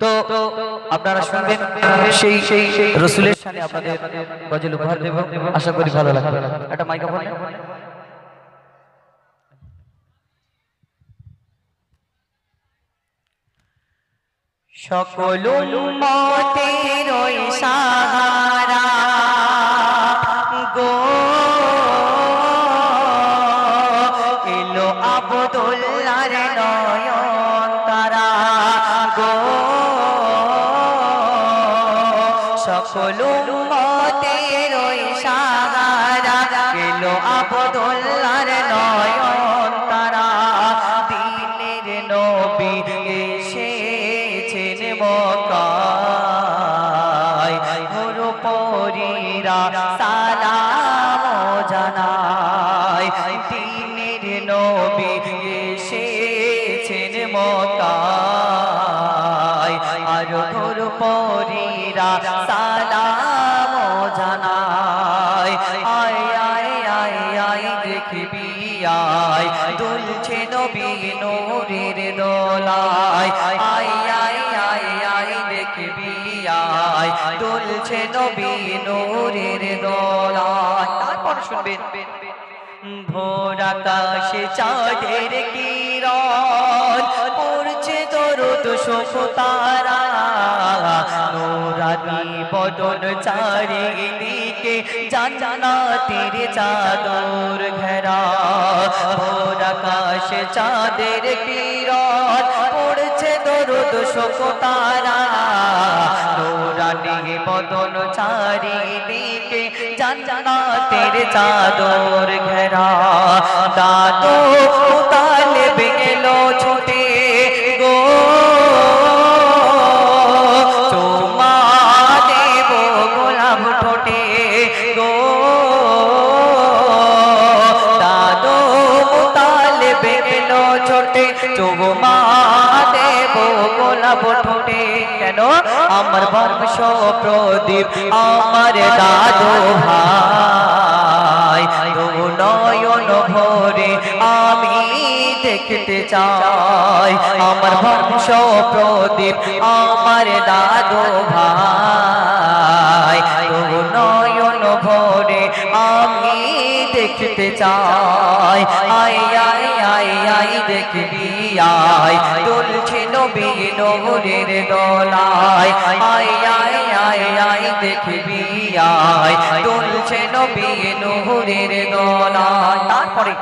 তো আপনারা শুনবেন সেই রাসূলের শানে আপনাদের গজল উপহার দেব, আশা করি ভালো লাগবে। একটা মাইক্রোফোন সকল উম্মতের ওই সাহারা গো এলো আব্দুল্লাহর নয়ন তারা গো সকল উম্মতের ওই সাহারা এলো আব্দুল্লাহর নয়ন তারা দিনের নবী এসেছেন মক্কায় নূরপরীরা সালাম জানায় দিনের নবী এসেছেন মক্কায় আর নূরপরীরা সালাম জানায় আয় আয় আয় আয় দেখবি আয় দুলছে নবী নূরের দোলায় আয় আয় আয় আয় দেখবি আয় দুলছে নবী নূরের দোলায়। তারপর শুনবেন ভোর আকাশে চাঁদের কিরণ পড়ছে দরুদ শোক তারা নূরানি বদন চারিদিকে জান্নাতের চাদর ঘেরা ভোর আকাশে চাঁদের কিরণ পড়ছে দরুদ শোক তারা নূরানি বদন চারিদিকে জান্নাতের চাদর ঘেরা দাদু তালেব গেলো ছুটে গো চুমা দেব গোলাপ ঠোঁটে গো দাদু তালেব গেলো ছোটে চুমা দেব গোলাপ ঠোঁটে কেন আমার বংশ প্রদীপ আমার দাদু ভাই দু নয়ন ভরে আমি দেখতে চাই আমার বংশ প্রদীপ আমার দাদু ভাই দু নয়ন ভরে আমি দেখতে চাই আয় আয় আয় আয় দেখবি আয় দুলছে নবী নূরের দোলায় আয় আয় আয় আয় দেখবি আয় দুলছে নবী নূরের দোলায়। তারপরে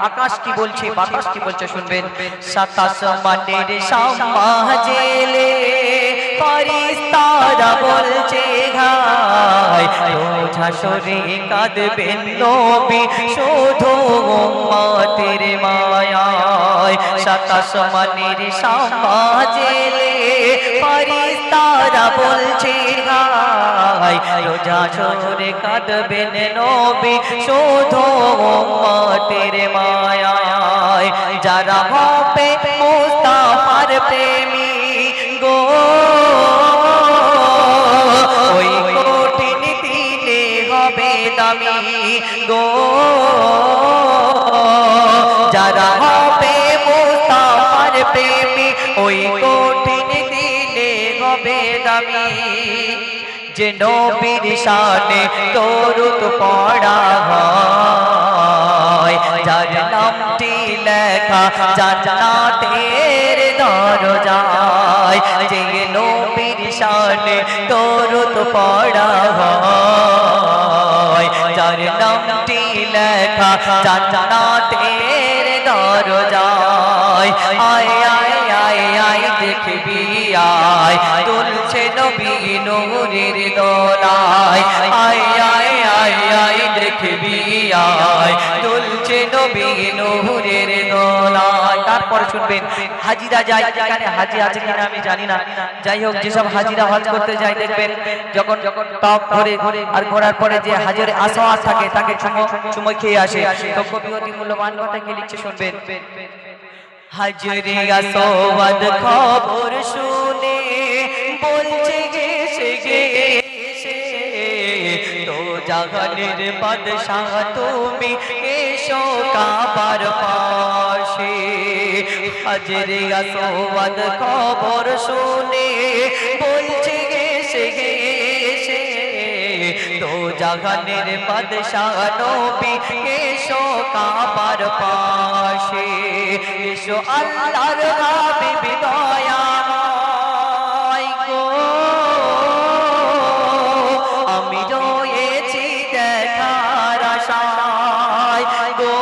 আকাশ কি বলছে বাতাস কি বলছে শুনবেন সাত আসমানের সামাজেলে ফেরেশতারা বলছে ঘাই রোজা সরে কাঁদবেন নবী শুধু উম্মতের মায়ায় সাত আসমানের সামাজেলে ফেরেশতারা বলছে ঘাই রোজা সরে কাঁদবেন নবী শুধু উম্মতের মায়ায় যারা হবে মুস্তাফার প্রেমী গো ওই কঠিন দিনে হবে দামি গো যারা হবে মুস্তাফার প্রেমী ওই কঠিন দিনে হবে দামি যে নবীর শানে দরুদ পড়া হয় যার নামটি লেখা জান্নাতের দরজায় যে নবীর শানে দরুদ পড়া হয় যার নামটি লেখা জান্নাতের দরজায় আয় আয় আয় আয় দেখবি আয় দুলছে নবী নূরের দোলায় আয় আয় আয় আয় দেখবি আয় দুলছে নবী নূরের দোলায়। তারপর শুনবেন হাজিরা যায় এখানে হাজি আছে কিনা আমি জানি না যাই হোক যেসব হাজিরা হজ করতে যায় দেখবেন যখন টপ ঘরে আর ঘোরার পরে যে হাজির আসওয়ার থাকে তাকে চুমো খেয়ে আসে তো কবি অতি মূল্যবান কথা কি লিখছে শুনবেন হাজরে আসওয়াদ খবর শুনে বলছে গেছে গেছে তো জাহানের বাদশাহ তুমি এসো কাবার পাশে হাজরে আসওয়াদ খবর শুনে জাহানের বাদশাহ নবী এসো কাবার পাশে এসো আল্লাহর হাবিব দয়াময় গো আমি রয়েছি দেখার আশায় গো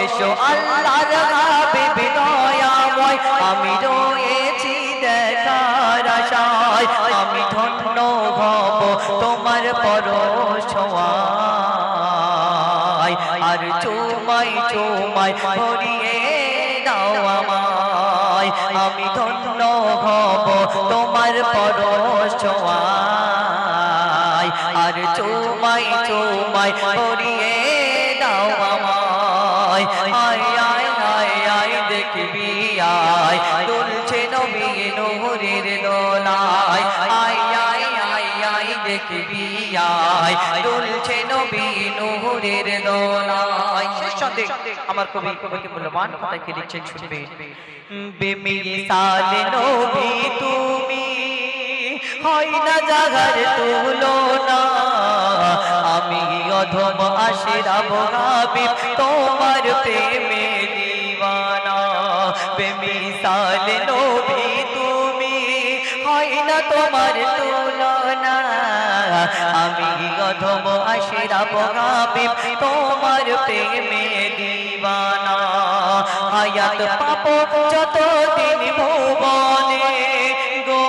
এসো আল্লাহর হাবিব দয়াময় আমি রয়েছি দেখার আশায় আমি ধন্য হব তোমার পরশ ছোঁয়ায় আর চুমাই চুমাই ভরিয়ে দাও আমায় আমি ধন্য হব তোমার পরশ ছোঁয়ায় আর চুমাই চুমাই ভরিয়ে দাও আমায় আয় আয় আয় আয় দেখবি আয় দুলছে নবী নূরের দোলায় আয় আয় আয় আয় দেখবি আয় দুলছে নবী নূরের দোলায় শেষ ছন্দে আমার কবি কবিকে মূল্যবান কথায় কে লিখছেন শুনবে বেমিসাল নবী তুমি হয় না জাগার তুলনা আমি অধম আশিরাব হাবিব তোমার প্রেমে দিওয়ানা বেমিসাল নবী তুমি হয় না তোমার তুলনা আমি অধম আশিরাব হাবিব তোমার প্রেমে দিওয়ানা হায়াত পাবো যতদিন ভুবনে গো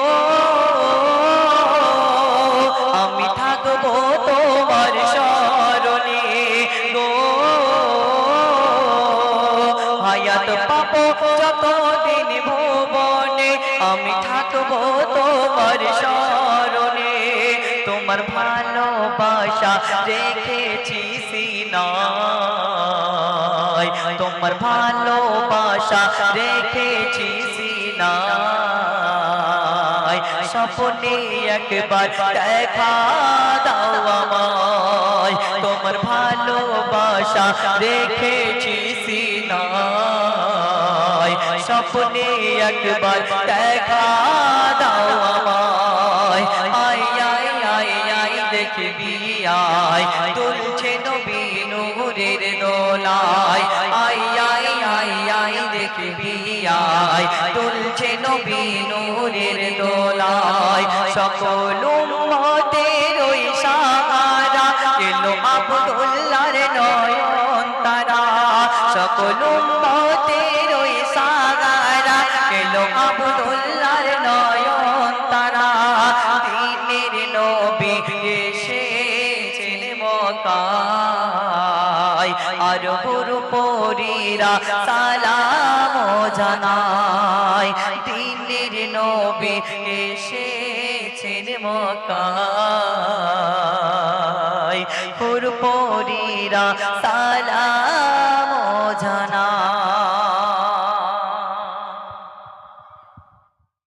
আমি থাকবো তোমার শরণে গো হায়াত পাবো যতদিন ভুবনে আমি থাকবো তোমার শরণে তোমার ভালোবাসা রেখেছি সিনায় তোমার ভালোবাসা রেখেছি সিনায় স্বপ্নে একবার দেখা দাও আমায় তোমার ভালোবাসা রেখেছি সিনায় স্বপ্নে একবার দেখা দাও আমায় আয় আয় আয় আয় দেখবি আয় তুলছে নবী নূরের দোলায় আয় আয় আয় আয় দেখবি আয় তুলছে নবী নূরের দোলায় সকল উম্মতের ওই সাহারা এলো আব্দুল্লাহর নয়ন তারা সকল উম্মতের ওই সাহারা এলো আব্দুল্লাহর নয়ন তারা দিনের নবী এসেছেন মক্কায় আর পুরপুরিরা সালাম জানায় দিনের নবী এসেছেন মক্কায় পুরপুরিরা সালাম